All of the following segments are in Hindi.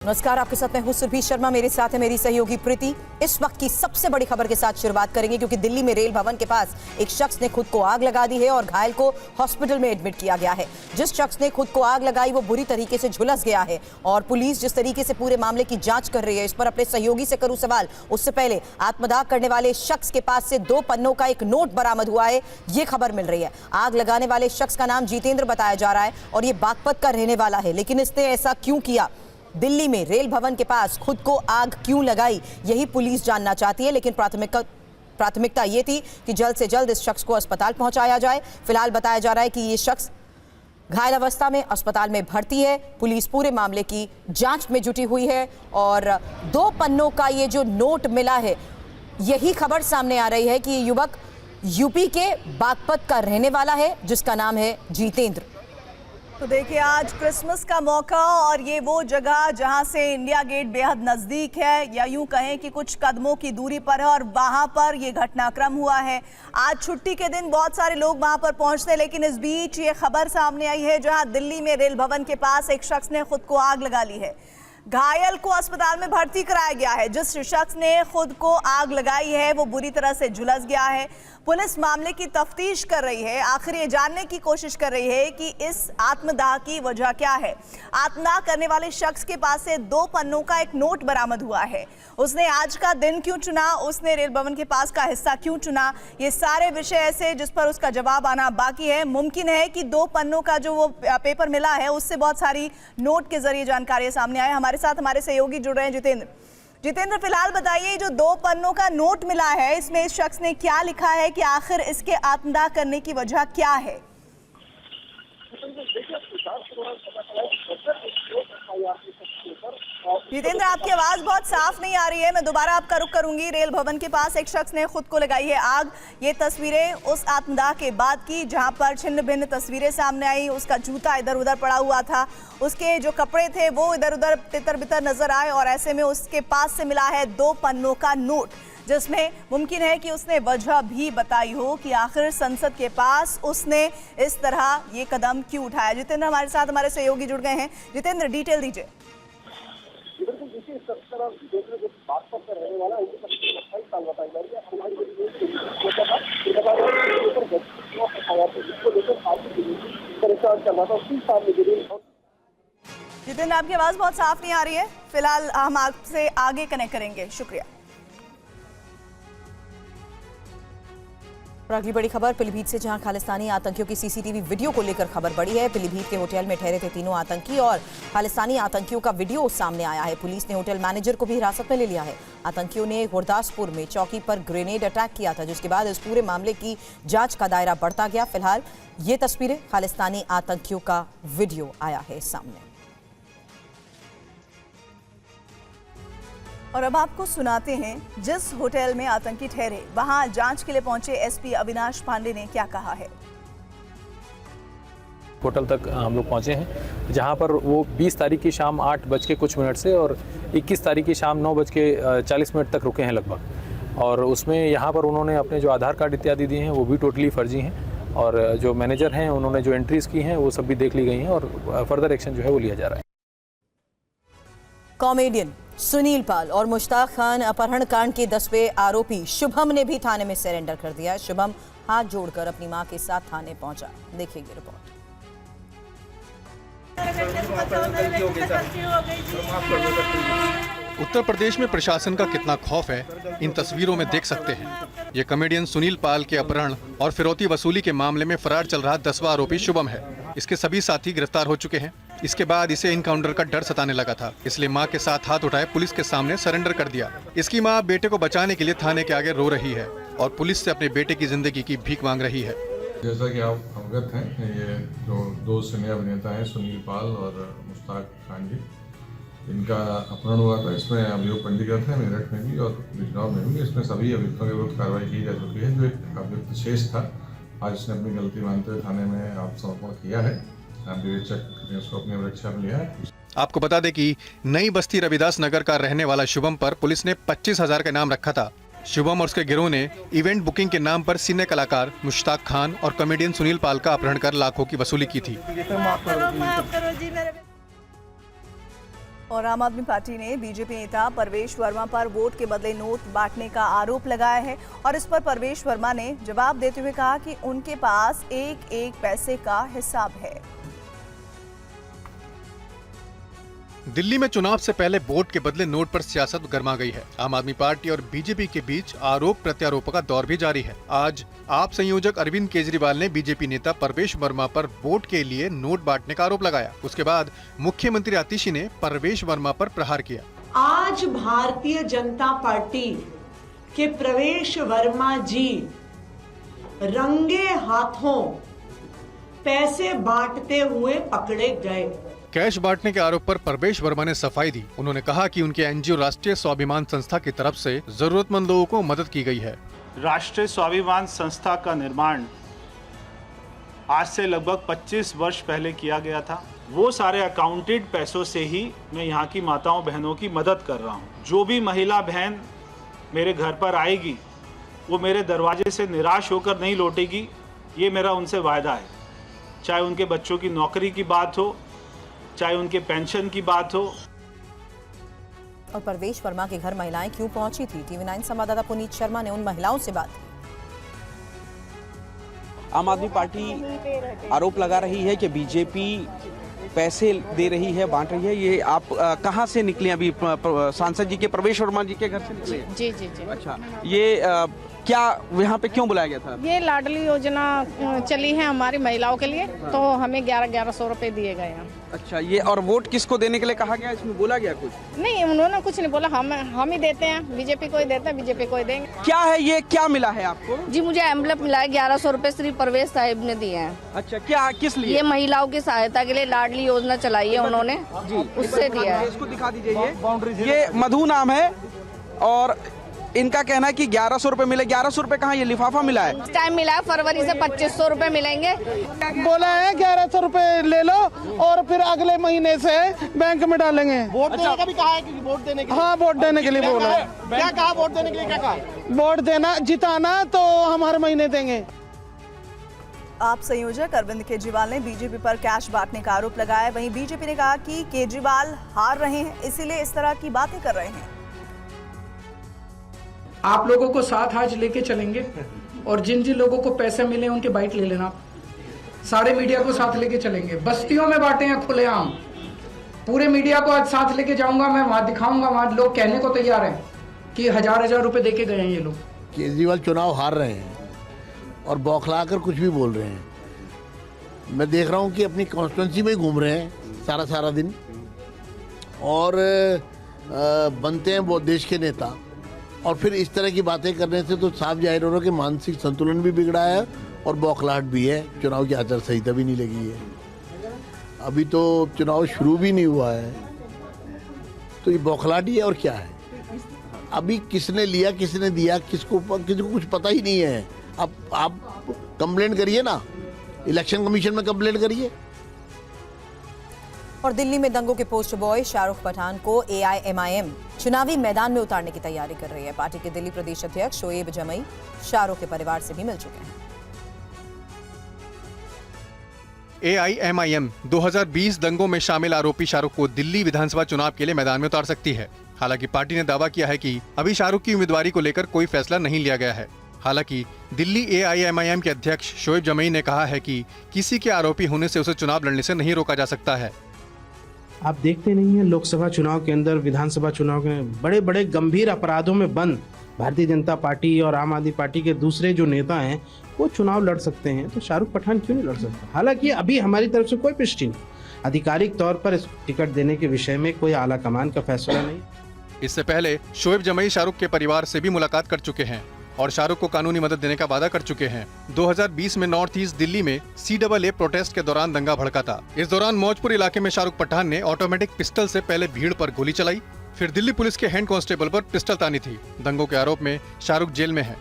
नमस्कार, आपके साथ मैं हूं सुरभि शर्मा, मेरे साथ है मेरी सहयोगी प्रीति। इस वक्त की सबसे बड़ी खबर के साथ शुरुआत करेंगे क्योंकि दिल्ली में रेल भवन के पास एक शख्स ने खुद को आग लगा दी है और घायल को हॉस्पिटल में एडमिट किया गया है। जिस शख्स ने खुद को आग लगाई वो बुरी तरीके से झुलस गया है और पुलिस जिस तरीके से पूरे मामले की जांच कर रही है, इस पर अपने सहयोगी से करूं सवाल। उससे पहले आत्मदाह करने वाले शख्स के पास से 2 पन्नों का एक नोट बरामद हुआ है, ये खबर मिल रही है। आग लगाने वाले शख्स का नाम जितेंद्र बताया जा रहा है और ये बागपत का रहने वाला है, लेकिन इसने ऐसा क्यों किया, दिल्ली में रेल भवन के पास खुद को आग क्यों लगाई, यही पुलिस जानना चाहती है। लेकिन प्राथमिकता ये थी कि जल्द से जल्द इस शख्स को अस्पताल पहुंचाया जाए। फिलहाल बताया जा रहा है कि ये शख्स घायल अवस्था में अस्पताल में भर्ती है। पुलिस पूरे मामले की जांच में जुटी हुई है और 2 पन्नों का ये जो नोट मिला है, यही खबर सामने आ रही है कि ये युवक यूपी के बागपत का रहने वाला है जिसका नाम है जितेंद्र। तो देखिए, आज क्रिसमस का मौका और ये वो जगह जहां से इंडिया गेट बेहद नजदीक है, या यूं कहें कि कुछ कदमों की दूरी पर है, और वहां पर ये घटनाक्रम हुआ है। आज छुट्टी के दिन बहुत सारे लोग वहां पर पहुंचते हैं, लेकिन इस बीच ये खबर सामने आई है जहां दिल्ली में रेल भवन के पास एक शख्स ने खुद को आग लगा ली है। घायल को अस्पताल में भर्ती कराया गया है। जिस शख्स ने खुद को आग लगाई है वो बुरी तरह से झुलस गया है। पुलिस मामले की तफ्तीश कर रही है, आखिर ये जानने की कोशिश कर रही है कि इस आत्मदाह की वजह क्या है। आत्मदाह करने वाले शख्स के पास से 2 पन्नों का एक नोट बरामद हुआ है। उसने आज का दिन क्यों चुना, उसने रेल भवन के पास का हिस्सा क्यों चुना, ये सारे विषय ऐसे जिस पर उसका जवाब आना बाकी है। मुमकिन है कि 2 पन्नों का जो वो पेपर मिला है उससे बहुत सारी नोट के जरिए जानकारी सामने आए। हमारे साथ हमारे सहयोगी जुड़ रहे हैं जितेंद्र, फिलहाल बताइए, जो 2 पन्नों का नोट मिला है इसमें इस शख्स ने क्या लिखा है कि आखिर इसके आत्मदाह करने की वजह क्या है? जितेंद्र, आपकी आवाज बहुत साफ नहीं आ रही है, मैं दोबारा आपका रुख करूंगी। रेल भवन के पास एक शख्स ने खुद को लगाई है आग। ये तस्वीरें उस आत्मदाह के बाद की जहां पर छिन्न भिन्न तस्वीरें सामने आई। उसका जूता इधर उधर पड़ा हुआ था, उसके जो कपड़े थे वो इधर उधर तितर बितर नजर आए, और ऐसे में उसके पास से मिला है 2 पन्नों का नोट, जिसमें मुमकिन है कि उसने वजह भी बताई हो कि आखिर संसद के पास उसने इस तरह ये कदम क्यों उठाया। जितेंद्र, हमारे साथ हमारे सहयोगी जुड़ गए हैं। जितेंद्र, डिटेल दीजिए। रहने वाला है, 28 साल बताई जा रही है। जितेंद्र, आपकी आवाज बहुत साफ नहीं आ रही है, फिलहाल हम आपसे आगे कनेक्ट करेंगे। शुक्रिया। और अगली बड़ी खबर पीलीभीत से, जहां खालिस्तानी आतंकियों की सीसीटीवी वीडियो को लेकर खबर बढ़ी है। पीलीभीत के होटल में ठहरे थे तीनों आतंकी और खालिस्तानी आतंकियों का वीडियो सामने आया है। पुलिस ने होटल मैनेजर को भी हिरासत में ले लिया है। आतंकियों ने गुरदासपुर में चौकी पर ग्रेनेड अटैक किया था, जिसके बाद इस पूरे मामले की जांच का दायरा बढ़ता गया। फिलहाल ये तस्वीरें, खालिस्तानी आतंकियों का वीडियो आया है सामने। और अब आपको सुनाते हैं जिस होटल में आतंकी ठहरे वहां जांच के लिए पहुंचे एसपी अविनाश पांडे ने क्या कहा है। होटल तक हम लोग पहुंचे हैं, जहां पर वो 20 तारीख की शाम 8 बज के कुछ मिनट से और 21 तारीख की शाम 9 बज के 40 मिनट तक रुके हैं लगभग। और उसमें यहाँ पर उन्होंने अपने जो आधार कार्ड इत्यादि दिए हैं वो भी टोटली फर्जी हैं, और जो मैनेजर हैं उन्होंने जो एंट्रीज की हैं वो सब भी देख ली गई हैं, और फर्दर एक्शन जो है वो लिया जा रहा है। कॉमेडियन सुनील पाल और मुश्ताक खान अपहरण कांड के 10वें आरोपी शुभम ने भी थाने में सरेंडर कर दिया है। शुभम हाथ जोड़कर अपनी मां के साथ थाने पहुंचा। देखिए रिपोर्ट। उत्तर प्रदेश में प्रशासन का कितना खौफ है, इन तस्वीरों में देख सकते हैं। ये कॉमेडियन सुनील पाल के अपहरण और फिरौती वसूली के मामले में फरार चल रहा 10वां आरोपी शुभम है। इसके सभी साथी गिरफ्तार हो चुके हैं। इसके बाद इसे इनकाउंटर का डर सताने लगा था, इसलिए मां के साथ हाथ उठाए पुलिस के सामने सरेंडर कर दिया। इसकी मां बेटे को बचाने के लिए थाने के आगे रो रही है और पुलिस से अपने बेटे की जिंदगी की भीख मांग रही है। जैसा कि आप अवगत हैं, ये जो 2 सीनियर अभिनेता हैं सुनील पाल और मुश्ताक खान जी, इनका अपहरण हुआ था। इसमें अभियोग पंजीकृत है मेरठ में भी और बिजनौर में भी। इसमें सभी अभियुक्तों के विरुद्ध कार्रवाई की जा चुकी है। जो एक अभियुक्त शेष था, आज उसने अपनी गलती मानते हुए थाने में आत्मसमर्पण किया है। विवेचक ने उसको अपनी रक्षा में लिया है। आपको बता दें कि नई बस्ती रविदास नगर का रहने वाला शुभम पर पुलिस ने 25,000 का इनाम रखा था। शुभम और उसके गिरोह ने इवेंट बुकिंग के नाम पर सिने कलाकार मुश्ताक खान और कॉमेडियन सुनील पाल का अपहरण कर लाखों की वसूली की थी। और आम आदमी पार्टी ने बीजेपी नेता परवेश वर्मा पर वोट के बदले नोट बांटने का आरोप लगाया है और इस पर परवेश वर्मा ने जवाब देते हुए कहा कि उनके पास एक एक पैसे का हिसाब है। दिल्ली में चुनाव से पहले वोट के बदले नोट पर सियासत गर्मा गई है। आम आदमी पार्टी और बीजेपी के बीच आरोप प्रत्यारोप का दौर भी जारी है। आज आप संयोजक अरविंद केजरीवाल ने बीजेपी नेता परवेश वर्मा पर वोट के लिए नोट बांटने का आरोप लगाया। उसके बाद मुख्यमंत्री आतिशी ने परवेश वर्मा पर प्रहार किया। आज भारतीय जनता पार्टी के परवेश वर्मा जी रंगे हाथों पैसे बांटते हुए पकड़े गए। कैश बांटने के आरोप पर परवेश वर्मा ने सफाई दी। उन्होंने कहा कि उनके एनजीओ राष्ट्रीय स्वाभिमान संस्था की तरफ से जरूरतमंद लोगों को मदद की गई है। राष्ट्रीय स्वाभिमान संस्था का निर्माण आज से लगभग 25 वर्ष पहले किया गया था। वो सारे अकाउंटेड पैसों से ही मैं यहाँ की माताओं बहनों की मदद कर रहा हूँ। जो भी महिला बहन मेरे घर पर आएगी वो मेरे दरवाजे से निराश होकर नहीं लौटेगी, ये मेरा उनसे वायदा है। चाहे उनके बच्चों की नौकरी की बात हो, चाहे उनके पेंशन की बात हो। और परवेश वर्मा के घर महिलाएं क्यों पहुंची थी? TV9 संवाददाता पुनीत शर्मा ने उन महिलाओं से बात की। आम आदमी पार्टी आरोप लगा रही है कि बीजेपी पैसे दे रही है, बांट रही है। ये आप कहां से निकले? अभी सांसद जी के परवेश वर्मा जी के घर से निकले? जी जी जी। अच्छा, ये क्या यहाँ पे क्यों बुलाया गया था? ये लाडली योजना चली है हमारी महिलाओं के लिए, तो हमें 1100 रुपए दिए गए हैं। अच्छा, ये और वोट किसको देने के लिए कहा गया? इसमें बोला गया कुछ? नहीं, उन्होंने कुछ नहीं बोला। हम ही देते हैं, बीजेपी को ही देते हैं, बीजेपी को ही देंगे। क्या है ये, क्या मिला है आपको? जी, मुझे एम्बलम मिला है, 1100 रुपए श्री परवेश साहिब ने दिए हैं। अच्छा, क्या, किस लिए? ये महिलाओं की सहायता के लिए लाडली योजना चलाई है उन्होंने जी, उससे दिया है। इसको दिखा दीजिए। ये मधु नाम है और इनका कहना है कि 1100 रुपए मिले। 1100 रुपए कहाँ? ये लिफाफा मिला है। टाइम मिला है, फरवरी से 2500 रुपए मिलेंगे। बोला है 1100 रुपए ले लो और फिर अगले महीने से बैंक में डालेंगे। वोट देने का भी कहा है कि वोट देने के लिए? हाँ, वोट देने के लिए बोला है। क्या कहा? वोट देने के लिए क्या कहा? वोट देना, जिताना तो हम हर महीने देंगे। आप संयोजक अरविंद केजरीवाल ने बीजेपी पर कैश बांटने का आरोप लगाया। वहीं बीजेपी ने कहा कि केजरीवाल हार रहे हैं, इसीलिए इस तरह की बातें कर रहे हैं। आप लोगों को साथ आज लेके चलेंगे और जिन जिन लोगों को पैसे मिले उनके बाइट ले लेना। सारे मीडिया को साथ लेके चलेंगे। बस्तियों में बांटे हैं खुलेआम। पूरे मीडिया को आज साथ लेके जाऊंगा मैं, वहां दिखाऊंगा। वहां लोग कहने को तैयार हैं कि 1000 रुपए देके गए हैं ये लोग। केजरीवाल चुनाव हार रहे हैं और बौखला कर कुछ भी बोल रहे हैं। मैं देख रहा हूं कि अपनी कॉन्स्टिट्यूंसी में घूम रहे हैं सारा दिन और बनते हैं वो देश के नेता, और फिर इस तरह की बातें करने से तो साफ जाहिर हो रहा है कि मानसिक संतुलन भी बिगड़ा है और बौखलाहट भी है। चुनाव की आचार संहिता भी नहीं लगी है, अभी तो चुनाव शुरू भी नहीं हुआ है, तो ये बौखलाहट ही है और क्या है। अभी किसने लिया, किसने दिया, किसको कुछ पता ही नहीं है। अब आप कंप्लेंट करिए ना, इलेक्शन कमीशन में कंप्लेंट करिए। और दिल्ली में दंगों के पोस्टर बॉय शाहरुख पठान को AIMIM चुनावी मैदान में उतारने की तैयारी कर रही है। पार्टी के दिल्ली प्रदेश अध्यक्ष शोएब जमई शाहरुख के परिवार से भी मिल चुके हैं। AIMIM 2020 दंगों में शामिल आरोपी शाहरुख को दिल्ली विधानसभा चुनाव के लिए मैदान में उतार सकती है। हालांकि पार्टी ने दावा किया है कि अभी शाहरुख की उम्मीदवारी को लेकर कोई फैसला नहीं लिया गया है। हालांकि दिल्ली AIMIM के अध्यक्ष शोएब जमई ने कहा है कि किसी के आरोपी होने से उसे चुनाव लड़ने से नहीं रोका जा सकता है। आप देखते नहीं हैं, लोकसभा चुनाव के अंदर, विधानसभा चुनाव के बड़े बड़े गंभीर अपराधों में बंद भारतीय जनता पार्टी और आम आदमी पार्टी के दूसरे जो नेता हैं वो चुनाव लड़ सकते हैं, तो शाहरुख पठान क्यों नहीं लड़ सकता? हालांकि अभी हमारी तरफ से कोई पुष्टि नहीं, आधिकारिक तौर पर इस टिकट देने के विषय में कोई आला कमान का फैसला नहीं। इससे पहले शोएब जमई शाहरुख के परिवार से भी मुलाकात कर चुके हैं और शाहरुख को कानूनी मदद देने का वादा कर चुके हैं। 2020 में नॉर्थ ईस्ट दिल्ली में CAA प्रोटेस्ट के दौरान दंगा भड़का था। इस दौरान मौजपुर इलाके में शाहरुख पठान ने ऑटोमेटिक पिस्टल से पहले भीड़ पर गोली चलाई, फिर दिल्ली पुलिस के हेड कांस्टेबल पर पिस्टल तानी थी। दंगों के आरोप में शाहरुख जेल में है।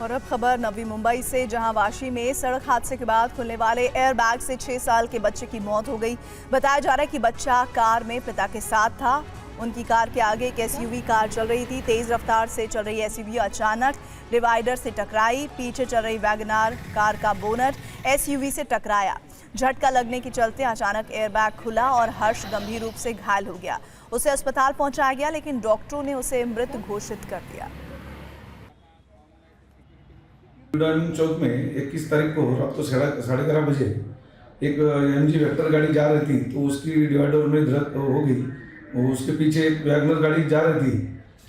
और अब खबर नवी मुंबई से, जहां वाशी में सड़क हादसे के बाद खुलने वाले एयरबैग से 6 साल के बच्चे की मौत हो गई। बताया जा रहा है कि बच्चा कार में पिता के साथ था। उनकी कार के आगे एक एसयूवी कार चल रही थी। तेज रफ्तार से चल रही एसयूवी अचानक डिवाइडर से टकराई। पीछे चल रही वैगनार कार का बोनट एसयूवी से टकराया। झटका लगने के चलते अचानक एयरबैग खुला और हर्ष गंभीर रूप से घायल हो गया। उसे अस्पताल पहुंचाया गया, लेकिन डॉक्टरों ने उसे मृत घोषित कर दिया। चौक में 21 तारीख को रात को 11:30 बजे एक MG वेक्टर गाड़ी जा रही थी, तो उसकी डिवाइडर में धड़क हो गई। उसके पीछे एक वैगनर गाड़ी जा रही थी,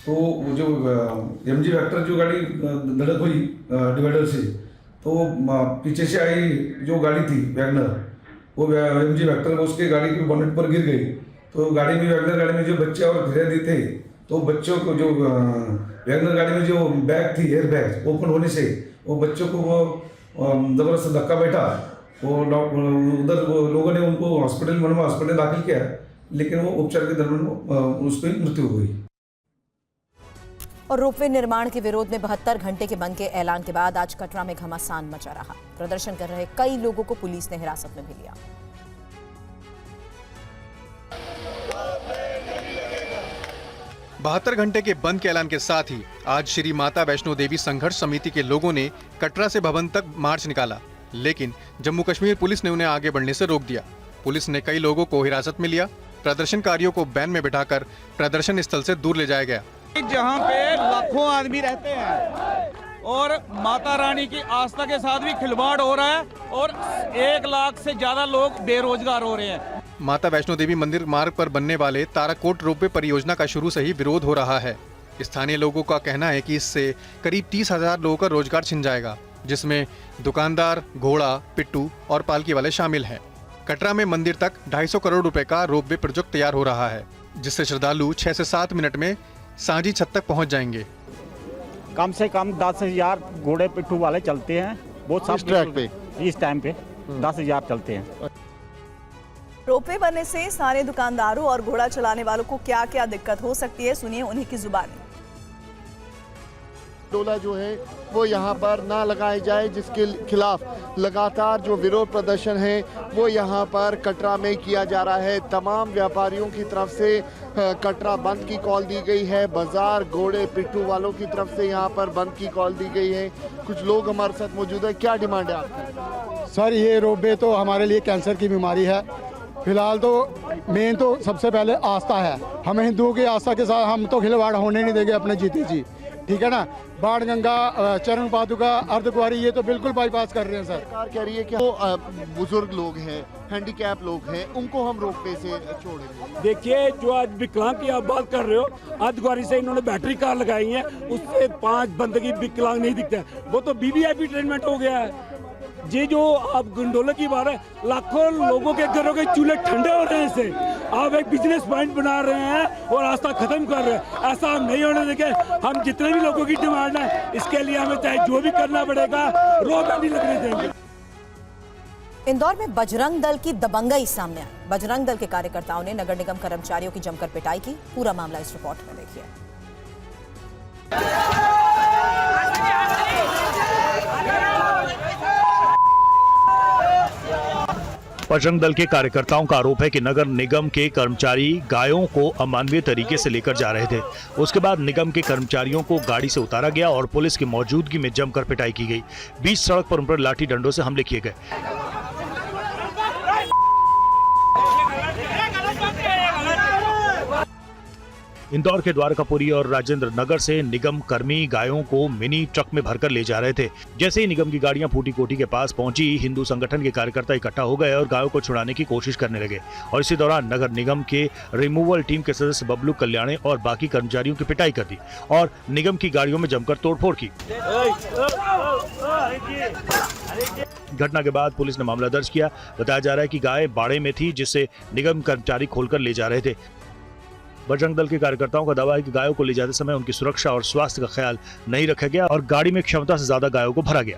तो वो जो MG वेक्टर जो गाड़ी धड़क हुई डिवाइडर से, तो पीछे से आई जो गाड़ी थी वैगनर, वो MG वेक्टर उसके गाड़ी के बोनेट पर गिर गई। तो गाड़ी में वैगनर गाड़ी में जो बच्चे और फिरयादी थे, तो बच्चों को जो वैगनर गाड़ी में जो बैग थी, एयर बैग ओपन होने से वो बच्चों को वो ज़बरदस्त धक्का बैठा। वो उधर लोगों ने उनको मनवा हॉस्पिटल दाखिल किया, लेकिन वो उपचार के दौरान उसकी मृत्यु हो गई। और रोपवे निर्माण के विरोध में 72 घंटे के बंद के ऐलान के बाद आज कटरा में घमासान मचा रहा। प्रदर्शन कर रहे कई लोगों को पुलिस ने हिरासत में भी लिया। बहत्तर घंटे के बंद के ऐलान के साथ ही आज श्री माता वैष्णो देवी संघर्ष समिति के लोगों ने कटरा से भवन तक मार्च निकाला, लेकिन जम्मू कश्मीर पुलिस ने उन्हें आगे बढ़ने से रोक दिया। पुलिस ने कई लोगों को हिरासत में लिया। प्रदर्शनकारियों को वैन में बिठाकर प्रदर्शन स्थल से दूर ले जाया गया। जहां पे लाखों आदमी रहते हैं और माता रानी की आस्था के साथ भी खिलवाड़ हो रहा है और 1 लाख से ज्यादा लोग बेरोजगार हो रहे हैं। माता वैष्णो देवी मंदिर मार्ग पर बनने वाले ताराकोट रोपवे परियोजना का शुरू से ही विरोध हो रहा है। स्थानीय लोगों का कहना है कि इससे करीब 30,000 लोगों का रोजगार छिन जाएगा, जिसमें दुकानदार, घोड़ा, पिट्टू और पालकी वाले शामिल हैं। कटरा में मंदिर तक 250 करोड़ रुपए का रोपवे प्रोजेक्ट तैयार हो रहा है, जिससे श्रद्धालु 6 से 7 मिनट में सांझी छत तक पहुंच जाएंगे। कम से कम 10,000 घोड़े पिट्ठू वाले चलते हैं। बहुत सब ट्रैक पे इस टाइम पे 10,000 चलते हैं। रोपवे बनने से सारे दुकानदारों और घोड़ा चलाने वालों को क्या क्या दिक्कत हो सकती है, सुनिए उन्हीं की जुबानी। डोला जो है वो यहाँ पर ना लगाई जाए, जिसके खिलाफ लगातार जो विरोध प्रदर्शन है वो यहाँ पर कटरा में किया जा रहा है। तमाम व्यापारियों की तरफ से कटरा बंद की कॉल दी गई है। बाजार, घोड़े, पिट्ठू वालों की तरफ से यहाँ पर बंद की कॉल दी गई है। कुछ लोग हमारे साथ मौजूद है। क्या डिमांड है आपकी? सर, ये रोपवे तो हमारे लिए कैंसर की बीमारी है। फिलहाल तो मेन तो सबसे पहले आस्था है। हम हिंदुओं की आस्था के साथ हम तो खिलवाड़ होने नहीं देंगे अपने जीते जी, ठीक है ना। बाण गंगा, चरण पादुका, अर्धकुंवारी, ये तो बिल्कुल बाईपास कर रहे हैं सर। सरकार कह रही है कि वो बुजुर्ग लोग हैं, हैंडीकैप लोग हैं, उनको हम रोपवे से छोड़ेंगे। देखिए, जो आज विकलांग की आप बात कर रहे हो, अर्धकुंवारी से इन्होंने बैटरी कार लगाई है, उससे 5 बंदगी विकलांग नहीं दिखते। वो तो वीवीआईपी ट्रीटमेंट हो गया है। ये जो आप गंडोला की बात है, लाखों लोगों के घरों के चूल्हे ठंडे हो रहे हैं। इससे आप एक बिजनेस पॉइंट बना रहे हैं और आस्था खत्म कर रहे हैं। ऐसा हम नहीं होने देंगे। हम जितने भी लोगों की डिमांड है, इसके लिए हमें चाहे जो भी करना पड़ेगा, रोक नहीं लगने देंगे। इंदौर में बजरंग दल की दबंगई सामने आई। बजरंग दल के कार्यकर्ताओं ने नगर निगम कर्मचारियों की जमकर पिटाई की। पूरा मामला इस रिपोर्ट में देखिए। बजरंग दल के कार्यकर्ताओं का आरोप है कि नगर निगम के कर्मचारी गायों को अमानवीय तरीके से लेकर जा रहे थे। उसके बाद निगम के कर्मचारियों को गाड़ी से उतारा गया और पुलिस की मौजूदगी में जमकर पिटाई की गई। बीच सड़क पर उन पर लाठी डंडों से हमले किए गए। इंदौर के द्वारकापुरी और राजेंद्र नगर से निगम कर्मी गायों को मिनी ट्रक में भरकर ले जा रहे थे। जैसे ही निगम की गाड़ियां फूटी कोठी के पास पहुंची, हिंदू संगठन के कार्यकर्ता इकट्ठा हो गए और गायों को छुड़ाने की कोशिश करने लगे। और इसी दौरान नगर निगम के रिमूवल टीम के सदस्य बबलू कल्याणे और बाकी कर्मचारियों की पिटाई कर दी और निगम की गाड़ियों में जमकर तोड़फोड़ की। घटना के बाद पुलिस ने मामला दर्ज किया। बताया जा रहा है कि गाय बाड़े में थी, जिससे निगम कर्मचारी खोलकर ले जा रहे थे। बजरंग दल के कार्यकर्ताओं का दावा है कि गायों को ले जाते समय उनकी सुरक्षा और स्वास्थ्य का ख्याल नहीं रखा गया और गाड़ी में क्षमता से ज्यादा गायों को भरा गया।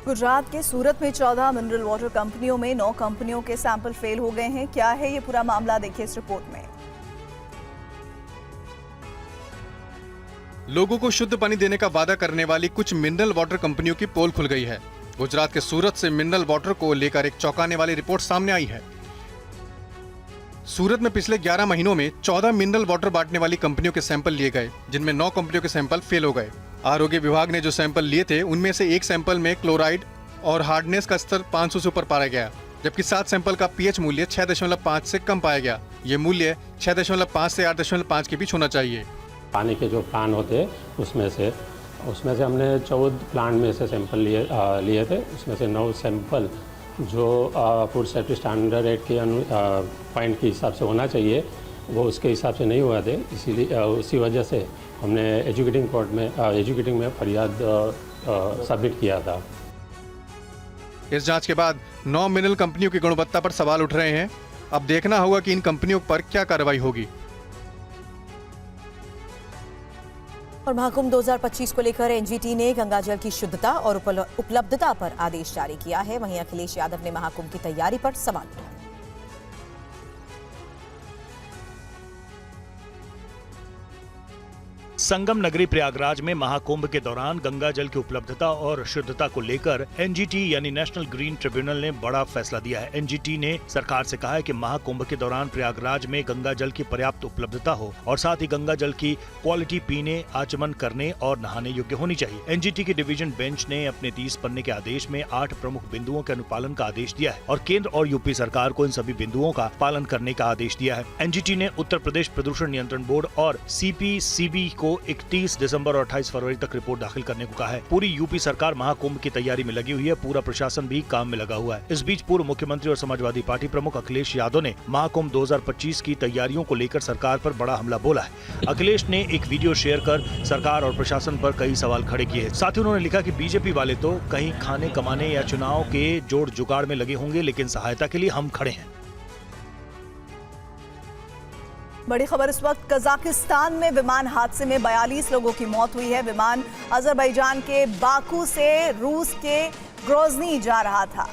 गुजरात के सूरत में 14 मिनरल वाटर कंपनियों में 9 कंपनियों के सैंपल फेल हो गए हैं। क्या है ये पूरा मामला, देखिए इस रिपोर्ट में। लोगों को शुद्ध पानी देने का वादा करने वाली कुछ मिनरल वाटर कंपनियों की पोल खुल गई है। गुजरात के सूरत से मिनरल वाटर को लेकर एक चौंकाने वाली रिपोर्ट सामने आई है। सूरत में पिछले 11 महीनों में 14 मिनरल वाटर बांटने वाली कंपनियों के सैंपल लिए गए, जिनमें 9 कंपनियों के सैंपल फेल हो गए। आरोग्य विभाग ने जो सैंपल लिए थे उनमें से एक सैंपल में क्लोराइड और हार्डनेस का स्तर 500 से ऊपर पाया गया, जबकि 7 सैंपल का पीएच मूल्य 6.5 से कम पाया गया। ये मूल्य 6.5 से 8.5 के बीच होना चाहिए। पानी के जो प्लान होते उसमें से हमने 14 प्लांट में से सैंपल लिए थे। उसमें से 9 सैंपल जो फूड सेफ्टी स्टैंडर्ड 8 के पॉइंट के हिसाब से होना चाहिए वो उसके हिसाब से नहीं हुआ थे, इसीलिए उसी वजह से हमने एजुकेटिंग में फरियाद सबमिट किया था। इस जांच के बाद 9 मिनरल कंपनियों की गुणवत्ता पर सवाल उठ रहे हैं। अब देखना होगा कि इन कंपनियों पर क्या कार्रवाई होगी। और महाकुंभ 2025 को लेकर एनजीटी ने गंगाजल की शुद्धता और उपलब्धता पर आदेश जारी किया है। वहीं अखिलेश यादव ने महाकुंभ की तैयारी पर सवाल उठाया। संगम नगरी प्रयागराज में महाकुंभ के दौरान गंगा जल की उपलब्धता और शुद्धता को लेकर एनजीटी यानी नेशनल ग्रीन ट्रिब्यूनल ने बड़ा फैसला दिया है। एनजीटी ने सरकार से कहा है कि महाकुंभ के दौरान प्रयागराज में गंगा जल की पर्याप्त उपलब्धता हो और साथ ही गंगा जल की क्वालिटी पीने, आचमन करने और नहाने योग्य होनी चाहिए। एनजीटी की डिवीजन बेंच ने अपने 30 पन्ने के आदेश में 8 प्रमुख बिंदुओं के अनुपालन का आदेश दिया है और केंद्र और यूपी सरकार को इन सभी बिंदुओं का पालन करने का आदेश दिया है। एनजीटी ने उत्तर प्रदेश प्रदूषण नियंत्रण बोर्ड और सीपीसीबी को 31 दिसंबर और 28 फरवरी तक रिपोर्ट दाखिल करने को कहा है। पूरी यूपी सरकार महाकुंभ की तैयारी में लगी हुई है, पूरा प्रशासन भी काम में लगा हुआ है। इस बीच पूर्व मुख्यमंत्री और समाजवादी पार्टी प्रमुख अखिलेश यादव ने महाकुंभ 2025 की तैयारियों को लेकर सरकार पर बड़ा हमला बोला है। अखिलेश ने एक वीडियो शेयर कर सरकार और प्रशासन पर कई सवाल खड़े किए। साथ ही उन्होंने लिखा कि बीजेपी वाले तो कहीं खाने कमाने या चुनाव के जोड़ जुगाड़ में लगे होंगे, लेकिन सहायता के लिए हम खड़े हैं। बड़ी खबर इस वक्त कजाकिस्तान में विमान हादसे में 42 लोगों की मौत हुई है। विमान अजरबैजान के बाकू से रूस के ग्रोजनी जा रहा था।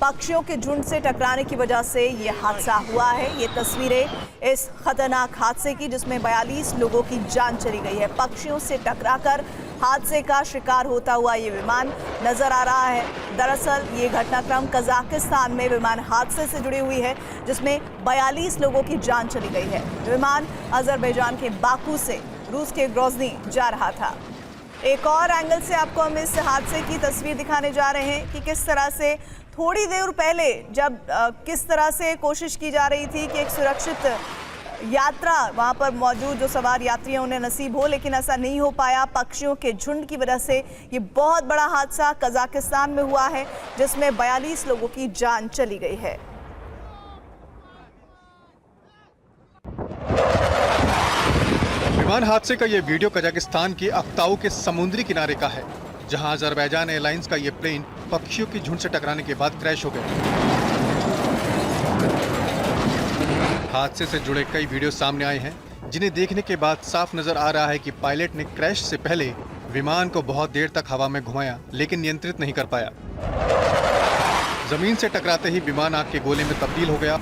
पक्षियों के झुंड से टकराने की वजह से ये हादसा हुआ है। ये तस्वीरें इस खतरनाक हादसे की जिसमें 42 लोगों की जान चली गई है। पक्षियों से टकराकर हादसे का शिकार होता हुआ ये विमान नजर आ रहा है। दरअसल ये घटनाक्रम कजाकिस्तान में विमान हादसे से जुड़ी हुई है जिसमें 42 लोगों की जान चली गई है। विमान अजरबैजान के बाकू से रूस के ग्रोजनी जा रहा था। एक और एंगल से आपको हम इस हादसे की तस्वीर दिखाने जा रहे हैं कि किस तरह से थोड़ी देर पहले जब किस तरह से कोशिश की जा रही थी कि एक सुरक्षित यात्रा वहां पर मौजूद जो सवार यात्री हैं उन्हें नसीब हो, लेकिन ऐसा नहीं हो पाया। पक्षियों के झुंड की वजह से ये बहुत बड़ा हादसा कजाकिस्तान में हुआ है जिसमें 42 लोगों की जान चली गई है। विमान हादसे का ये वीडियो कजाकिस्तान के अक्ताऊ के समुद्री किनारे का है, जहां अजरबैजान एयरलाइंस का ये प्लेन पक्षियों की झुंड से टकराने के बाद क्रैश हो गया। हादसे से जुड़े कई वीडियो सामने आए हैं, जिन्हें देखने के बाद साफ नजर आ रहा है कि पायलट ने क्रैश से पहले विमान को बहुत देर तक हवा में घुमाया, लेकिन नियंत्रित नहीं कर पाया। जमीन से टकराते ही विमान आग के गोले में तब्दील हो गया।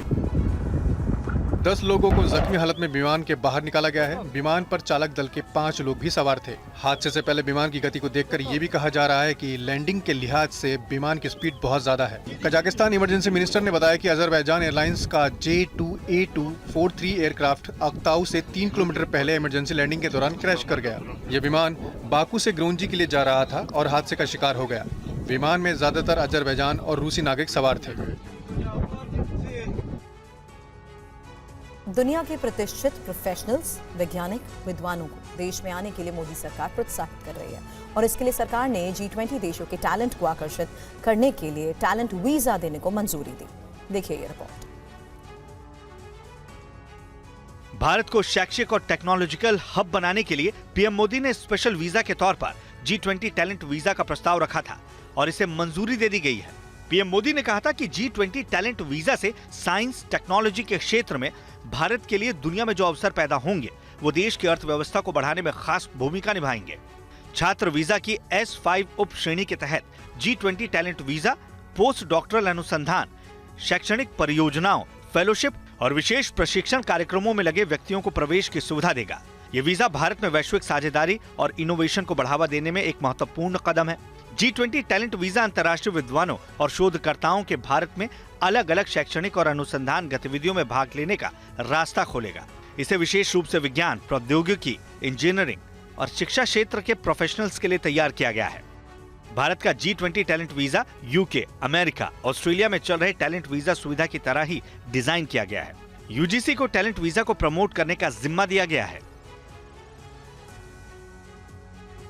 10 लोगों को जख्मी हालत में विमान के बाहर निकाला गया है। विमान पर चालक दल के 5 लोग भी सवार थे। हादसे से पहले विमान की गति को देखकर ये भी कहा जा रहा है कि लैंडिंग के लिहाज से विमान की स्पीड बहुत ज्यादा है। कजाकिस्तान इमरजेंसी मिनिस्टर ने बताया कि अजरबैजान एयरलाइंस का J2A243 एयरक्राफ्ट अक्ताऊ से 3 किलोमीटर पहले इमरजेंसी लैंडिंग के दौरान क्रैश कर गया। ये विमान बाकू से ग्रोंजी के लिए जा रहा था और हादसे का शिकार हो गया। विमान में ज्यादातर अजरबैजान और रूसी नागरिक सवार थे। दुनिया के प्रतिष्ठित प्रोफेशनल्स, वैज्ञानिक, विद्वानों को देश में आने के लिए मोदी सरकार प्रोत्साहित कर रही है और इसके लिए सरकार ने G20 देशों के टैलेंट को आकर्षित करने के लिए टैलेंट वीजा देने को मंजूरी दी। देखिए ये रिपोर्ट। भारत को शैक्षिक और टेक्नोलॉजिकल हब बनाने के लिए पीएम मोदी ने स्पेशल वीजा के तौर पर G20 टैलेंट वीजा का प्रस्ताव रखा था और इसे मंजूरी दे दी गई है। पीएम मोदी ने कहा था कि G20 टैलेंट वीजा से साइंस टेक्नोलॉजी के क्षेत्र में भारत के लिए दुनिया में जो अवसर पैदा होंगे वो देश की अर्थव्यवस्था को बढ़ाने में खास भूमिका निभाएंगे। छात्र वीजा की S5 उप श्रेणी के तहत G20 talent visa post doctoral अनुसंधान, शैक्षणिक परियोजनाओं, फेलोशिप और विशेष प्रशिक्षण कार्यक्रमों में लगे व्यक्तियों को प्रवेश की सुविधा देगा। ये वीजा भारत में वैश्विक साझेदारी और इनोवेशन को बढ़ावा देने में एक महत्वपूर्ण कदम है। G20 टैलेंट वीजा अंतर्राष्ट्रीय विद्वानों और शोधकर्ताओं के भारत में अलग अलग शैक्षणिक और अनुसंधान गतिविधियों में भाग लेने का रास्ता खोलेगा। इसे विशेष रूप से विज्ञान, प्रौद्योगिकी, इंजीनियरिंग और शिक्षा क्षेत्र के प्रोफेशनल्स के लिए तैयार किया गया है। भारत का G20 talent visa UK, America, Australia में चल रहे टैलेंट वीजा सुविधा की तरह ही डिजाइन किया गया है। यूजीसी को टैलेंट वीजा को प्रमोट करने का जिम्मा दिया गया है।